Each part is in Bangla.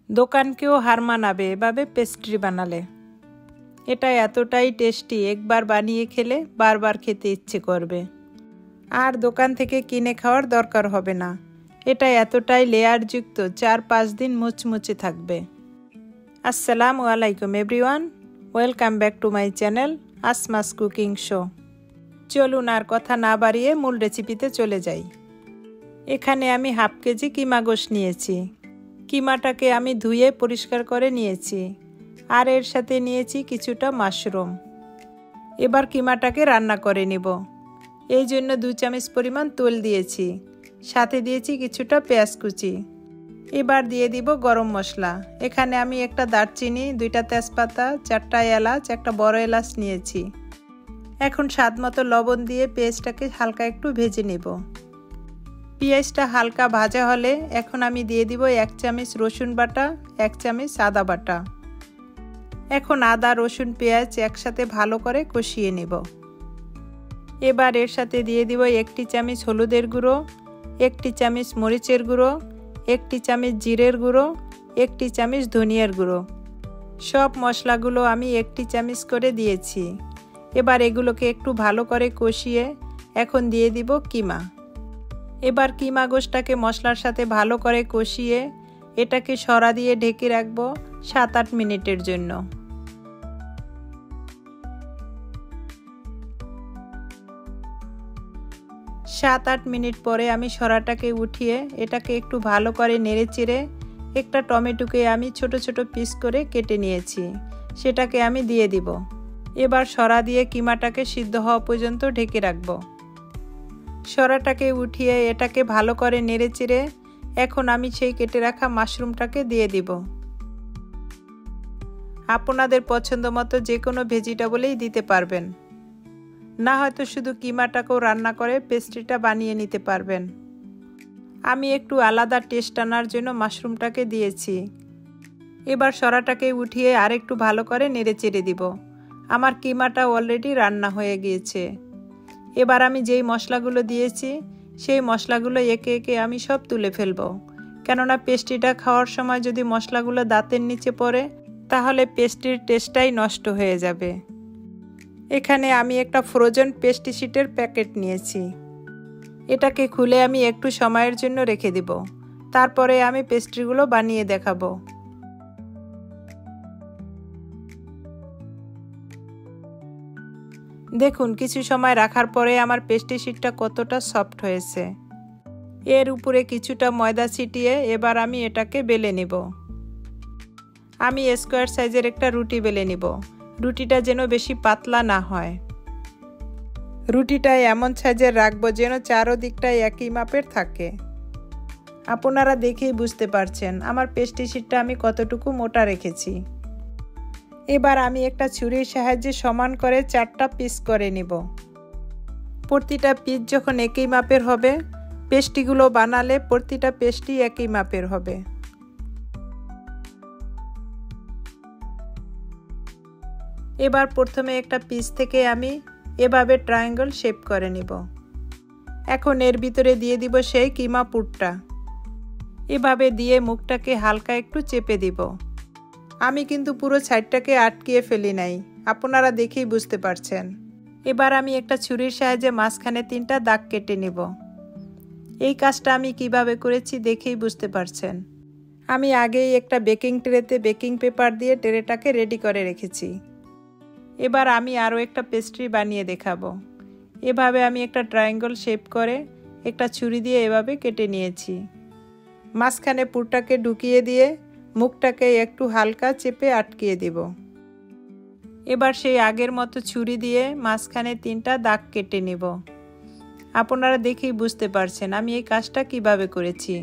দোকানকেও হার মানাবে এভাবে পেস্ট্রি বানালে। এটা এতটাই টেস্টি, একবার বানিয়ে খেলে বারবার খেতে ইচ্ছে করবে। আর দোকান থেকে কিনে খাওয়ার দরকার হবে না। এটা এতটাই লেয়ারযুক্ত, 4-5 দিন মুচমুচে থাকবে। আসসালামু আলাইকুম everyone, welcome back to my channel আসমাস cooking show. চলুন আর কথা না বাড়িয়ে মূল রেসিপিতে চলে যাই। এখানে আমি হাফ কেজি কিমা গোশ নিয়েছি। কিমাটাকে আমি ধুয়ে পরিষ্কার করে নিয়েছি। আর এর সাথে নিয়েছি কিছুটা মাশরুম। এবার কিমাটাকে রান্না করে নিব। এই জন্য 2 চামচ পরিমাণ তেল দিয়েছি, সাথে দিয়েছি কিছুটা পেঁয়াজ কুচি। এবার দিয়ে দিব গরম মশলা। এখানে আমি একটা দারচিনি, 2টা তেজপাতা, 4টা এলাচ, একটা বড় এলাচ নিয়েছি। এখন স্বাদ মতো লবণ দিয়ে পেঁয়াজটাকে হালকা একটু ভেজে নেব। পেঁয়াজটা হালকা ভাজা হলে এখন আমি দিয়ে দিব 1 চামচ রসুন বাটা, 1 চামচ আদা বাটা। এখন আদা, রসুন, পেঁয়াজ একসাথে ভালো করে কষিয়ে নেব। এবার এর সাথে দিয়ে দিব 1 চামচ হলুদের গুঁড়ো, 1 চামচ মরিচের গুঁড়ো, 1 চামচ জিরের গুঁড়ো, 1 চামচ ধনিয়ার গুঁড়ো। সব মশলাগুলো আমি 1 চামচ করে দিয়েছি। এবার এগুলোকে একটু ভালো করে কষিয়ে এখন দিয়ে দিব কিমা। এবার কিমা গোশটাকে মশলার সাথে ভালো করে কষিয়ে এটাকে সরা দিয়ে ঢেকে রাখবো 7-8 মিনিটের জন্য। 7-8 মিনিট পরে আমি সরাটাকে উঠিয়ে এটাকে একটু ভালো করে নেড়েচেড়ে একটা টমেটোকে আমি ছোট ছোট পিস করে কেটে নিয়েছি, সেটাকে আমি দিয়ে দিব। এবার সরা দিয়ে কিমাটাকে সিদ্ধ হওয়া পর্যন্ত ঢেকে রাখবো। সরাটাকে উঠিয়ে এটাকে ভালো করে নেড়েচেড়ে এখন আমি সেই কেটে রাখা মাশরুমটাকে দিয়ে দিব। আপনাদের পছন্দ মতো যে কোনো ভেজিটেবলই দিতে পারবেন, না হয়তো শুধু কিমাটাকেও রান্না করে পেস্ট্রিটা বানিয়ে নিতে পারবেন। আমি একটু আলাদা টেস্ট আনার জন্য মাশরুমটাকে দিয়েছি। এবার সরাটাকে উঠিয়ে আরেকটু ভালো করে নেড়েচেড়ে দিব। আমার কিমাটা অলরেডি রান্না হয়ে গিয়েছে। এবার আমি যেই মশলাগুলো দিয়েছি সেই মশলাগুলো একে একে আমি সব তুলে ফেলবো, কেননা পেস্ট্রিটা খাওয়ার সময় যদি মশলাগুলো দাঁতের নিচে পড়ে তাহলে পেস্ট্রির টেস্টটাই নষ্ট হয়ে যাবে। এখানে আমি একটা ফ্রোজেন পেস্ট্রি শিটের প্যাকেট নিয়েছি। এটাকে খুলে আমি একটু সময়ের জন্য রেখে দিব, তারপরে আমি পেস্ট্রিগুলো বানিয়ে দেখাবো। দেখুন কিছু সময় রাখার পরে আমার পেস্ট্রি শিটটা কতটা সফট হয়েছে। এর উপরে কিছুটা ময়দা ছিটিয়ে এবার আমি এটাকে বেলে নিব। আমি স্কোয়ার সাইজের একটা রুটি বেলে নিব। রুটিটা যেন বেশি পাতলা না হয়। রুটিটা এমন সাইজের রাখবো যেন চারদিকটাই একই মাপের থাকে। আপনারা দেখেই বুঝতে পারছেন আমার পেস্ট্রি শিটটা আমি কতটুকু মোটা রেখেছি। এবার আমি একটা ছুরির সাহায্যে সমান করে 4টা পিস করে নিব। প্রতিটা পিস যখন একই মাপের হবে, পেস্ট্রিগুলো বানালে প্রতিটা পেস্ট্রি একই মাপের হবে। এবার প্রথমে একটা পিস থেকে আমি এভাবে ট্রায়াঙ্গল শেপ করে নিব। এখন এর ভিতরে দিয়ে দিব সেই কিমা পুরটা। এভাবে দিয়ে মুখটাকে হালকা একটু চেপে দিব। আমি কিন্তু পুরো সাইডটাকে আটকিয়ে ফেলি নাই, আপনারা দেখেই বুঝতে পারছেন। এবার আমি একটা ছুরির সাহায্যে মাঝখানে 3টা দাগ কেটে নেব। এই কাজটা আমি কিভাবে করেছি দেখেই বুঝতে পারছেন। আমি আগেই একটা বেকিং ট্রেতে বেকিং পেপার দিয়ে ট্রেটাকে রেডি করে রেখেছি। এবার আমি আরও একটা পেস্ট্রি বানিয়ে দেখাবো। এভাবে আমি একটা ট্রায়াঙ্গল শেপ করে একটা ছুরি দিয়ে এভাবে কেটে নিয়েছি। মাঝখানে পুরটাকে ঢুকিয়ে দিয়ে মুখটাকে একটু হালকা চেপে আটকিয়ে দেব। এবার সেই আগের মতো ছুরি দিয়ে মাঝখানে 3টা দাগ কেটে নেব। আপনারা দেখেই বুঝতে পারছেন আমি এই কাজটা কিভাবে করেছি।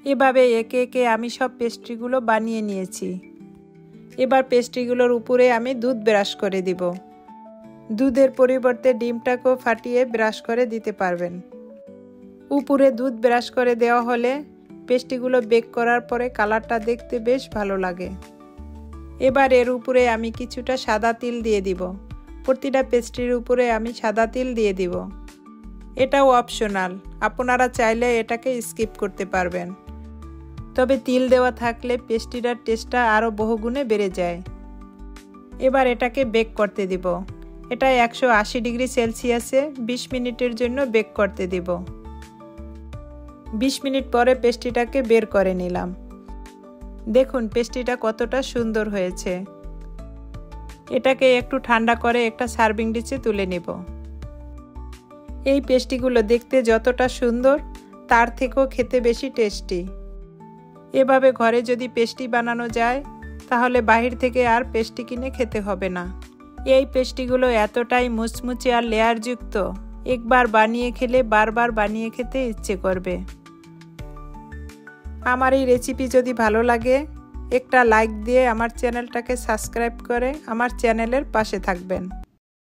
এভাবে একে একে আমি সব পেস্ট্রিগুলো বানিয়ে নিয়েছি। এবার পেস্ট্রিগুলোর উপরে আমি দুধ ব্রাশ করে দিব। দুধের পরিবর্তে ডিমটাকেও ফাটিয়ে ব্রাশ করে দিতে পারবেন। উপরে দুধ ব্রাশ করে দেওয়া হলে পেস্ট্রিগুলো বেক করার পরে কালারটা দেখতে বেশ ভালো লাগে। এবার এর উপরে আমি কিছুটা সাদা তিল দিয়ে দিব। প্রতিটা পেস্ট্রির উপরে আমি সাদা তিল দিয়ে দিব। এটাও অপশনাল, আপনারা চাইলে এটাকে স্কিপ করতে পারবেন। তবে তিল দেওয়া থাকলে পেস্ট্রিটার টেস্টটা আরও বহুগুণে বেড়ে যায়। এবার এটাকে বেক করতে দিব। এটা 180 ডিগ্রি সেলসিয়াসে 20 মিনিটের জন্য বেক করতে দিব। 20 মিনিট পরে পেস্ট্রিটাকে বের করে নিলাম। দেখুন পেস্ট্রিটা কতটা সুন্দর হয়েছে। এটাকে একটু ঠান্ডা করে একটা সার্ভিং ডিশে তুলে নিব। এই পেস্ট্রিগুলো দেখতে যতটা সুন্দর তার থেকেও খেতে বেশি টেস্টি। এভাবে ঘরে যদি পেস্ট্রি বানানো যায় তাহলে বাহির থেকে আর পেস্ট্রি কিনে খেতে হবে না। এই পেস্ট্রিগুলো এতটাই মুচমুচে আর লেয়ারযুক্ত, একবার বানিয়ে খেলে বারবার বানিয়ে খেতে ইচ্ছে করবে। আমার এই রেসিপি যদি ভালো লাগে একটা লাইক দিয়ে আমার চ্যানেলটাকে সাবস্ক্রাইব করে আমার চ্যানেলের পাশে থাকবেন।